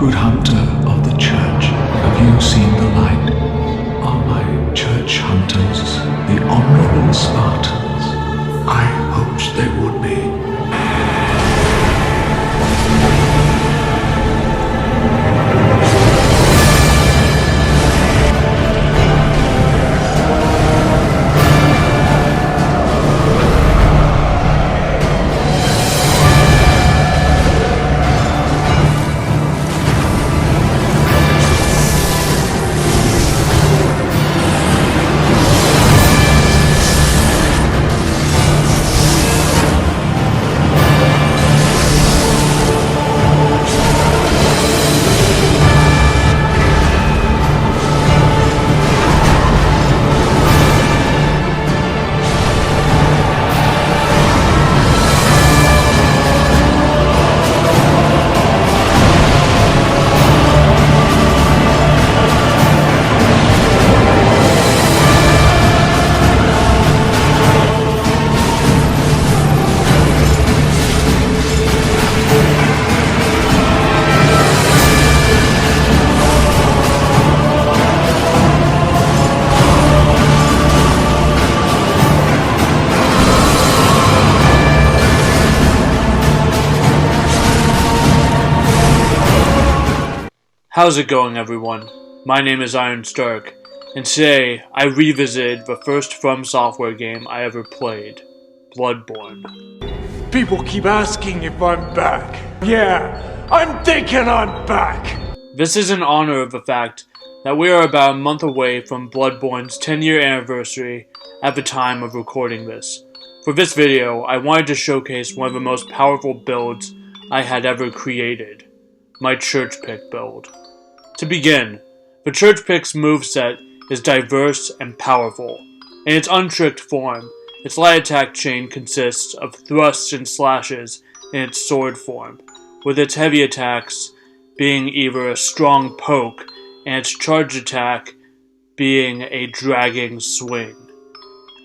Good hunter of the church, have you seen the light? Are my church hunters the honorable Spartans? I hoped they would be. How's it going, everyone? My name is Iron Stark, and today I revisited the first From Software game I ever played, Bloodborne. People keep asking if I'm back. Yeah, I'm thinking I'm back! This is in honor of the fact that we are about a month away from Bloodborne's 10-year anniversary at the time of recording this. For this video, I wanted to showcase one of the most powerful builds I had ever created, my Church Pick build. To begin, the Church Pick's moveset is diverse and powerful. In its untricked form, its light attack chain consists of thrusts and slashes in its sword form, with its heavy attacks being either a strong poke and its charged attack being a dragging swing.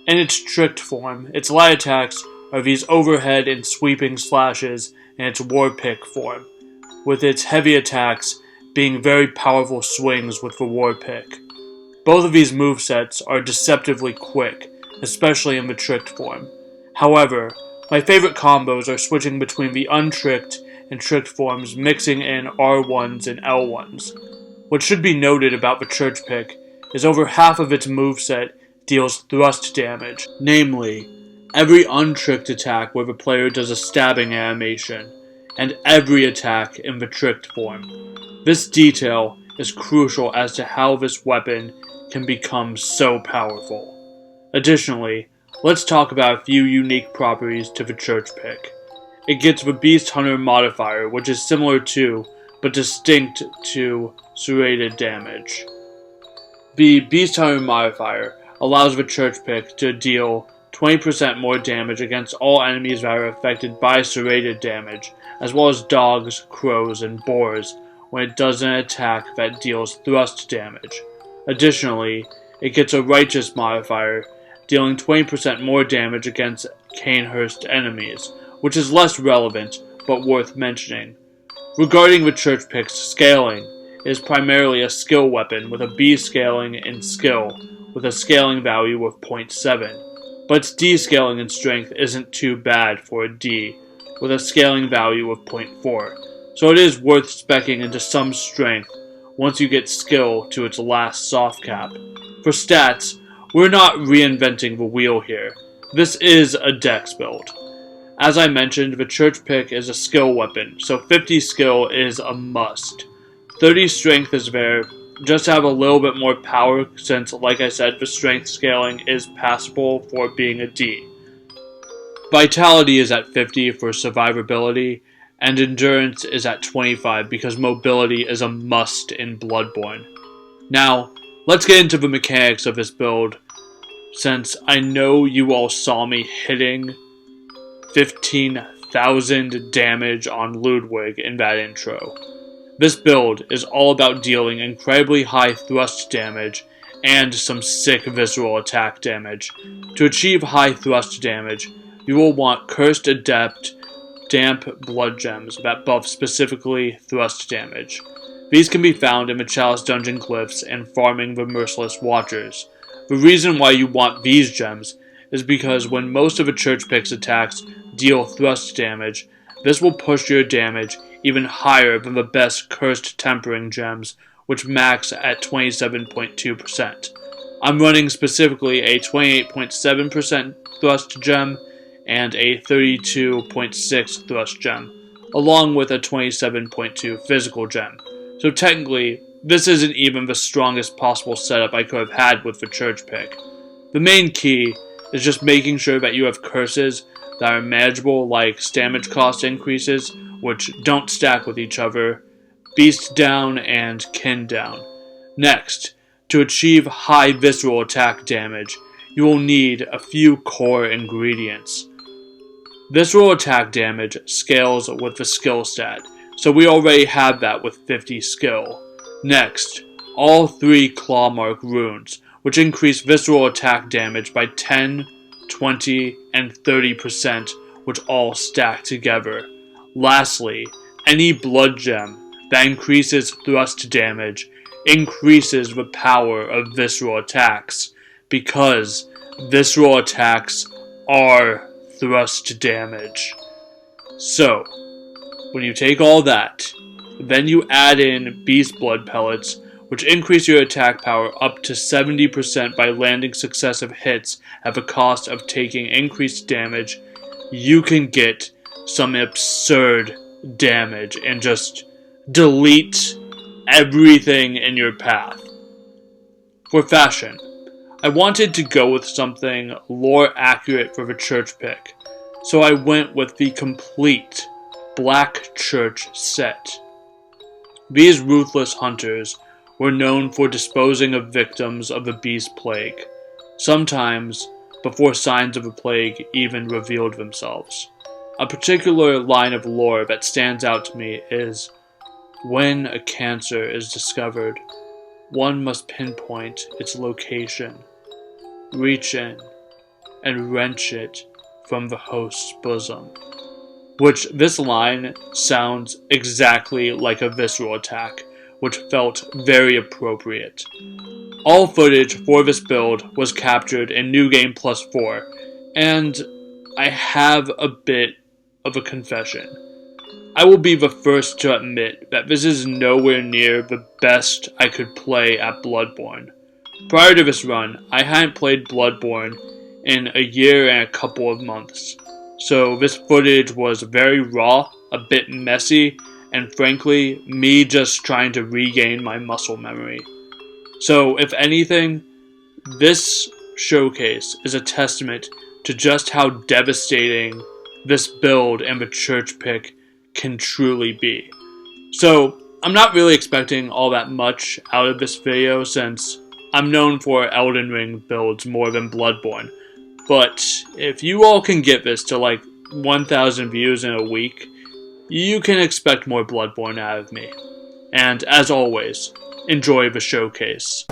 In its tricked form, its light attacks are these overhead and sweeping slashes in its war pick form, with its heavy attacks being very powerful swings with the war pick. Both of these movesets are deceptively quick, especially in the tricked form. However, my favorite combos are switching between the untricked and tricked forms, mixing in R1s and L1s. What should be noted about the Church Pick is over half of its moveset deals thrust damage, namely, every untricked attack where the player does a stabbing animation, and every attack in the tricked form. This detail is crucial as to how this weapon can become so powerful. Additionally, let's talk about a few unique properties to the Church Pick. It gets the Beasthunter modifier, which is similar to, but distinct to, Serrated Damage. The Beasthunter modifier allows the Church Pick to deal 20% more damage against all enemies that are affected by Serrated Damage, as well as dogs, crows, and boars, when it does an attack that deals thrust damage. Additionally, it gets a Righteous modifier, dealing 20% more damage against Cainhurst enemies, which is less relevant, but worth mentioning. Regarding the Church Pick's scaling, it is primarily a skill weapon with a B scaling in skill, with a scaling value of 0.7, but its D scaling in strength isn't too bad for a D, with a scaling value of 0.4. So it is worth speccing into some strength once you get skill to its last soft cap. For stats, we're not reinventing the wheel here. This is a dex build. As I mentioned, the Church Pick is a skill weapon, so 50 skill is a must. 30 strength is there, just to have a little bit more power since, like I said, the strength scaling is passable for being a D. Vitality is at 50 for survivability, and endurance is at 25 because mobility is a must in Bloodborne. Now, let's get into the mechanics of this build, since I know you all saw me hitting 15,000 damage on Ludwig in that intro. This build is all about dealing incredibly high thrust damage and some sick visceral attack damage. To achieve high thrust damage, you will want Cursed Adept Damp Blood Gems that buff specifically thrust damage. These can be found in the Chalice Dungeon Glyphs and farming the Merciless Watchers. The reason why you want these gems is because when most of a church pick's attacks deal thrust damage, this will push your damage even higher than the best cursed tempering gems, which max at 27.2%. I'm running specifically a 28.7% thrust gem and a 32.6 thrust gem, along with a 27.2 physical gem. So technically, this isn't even the strongest possible setup I could have had with the church pick. The main key is just making sure that you have curses that are manageable, like damage cost increases, which don't stack with each other, beast down, and kin down. Next, to achieve high visceral attack damage, you will need a few core ingredients. Visceral attack damage scales with the skill stat, so we already have that with 50 skill. Next, all 3 claw mark runes, which increase visceral attack damage by 10, 20, and 30%, which all stack together. Lastly, any blood gem that increases thrust damage increases the power of visceral attacks, because visceral attacks are thrust damage. So, when you take all that, then you add in beast blood pellets, which increase your attack power up to 70% by landing successive hits at the cost of taking increased damage, you can get some absurd damage and just delete everything in your path. For fashion, I wanted to go with something lore accurate for the church pick, so I went with the complete Black Church set. These ruthless hunters were known for disposing of victims of the beast plague, sometimes before signs of the plague even revealed themselves. A particular line of lore that stands out to me is, when a cancer is discovered, one must pinpoint its location, reach in, and wrench it from the host's bosom. Which this line sounds exactly like a visceral attack, which felt very appropriate. All footage for this build was captured in New Game Plus 4, and I have a bit of a confession. I will be the first to admit that this is nowhere near the best I could play at Bloodborne. Prior to this run, I hadn't played Bloodborne in a year and a couple of months, so this footage was very raw, a bit messy, and frankly, me just trying to regain my muscle memory. So, if anything, this showcase is a testament to just how devastating this build and the church pick can truly be. So, I'm not really expecting all that much out of this video since I'm known for Elden Ring builds more than Bloodborne. But if you all can get this to like 1,000 views in a week, you can expect more Bloodborne out of me. And as always, enjoy the showcase.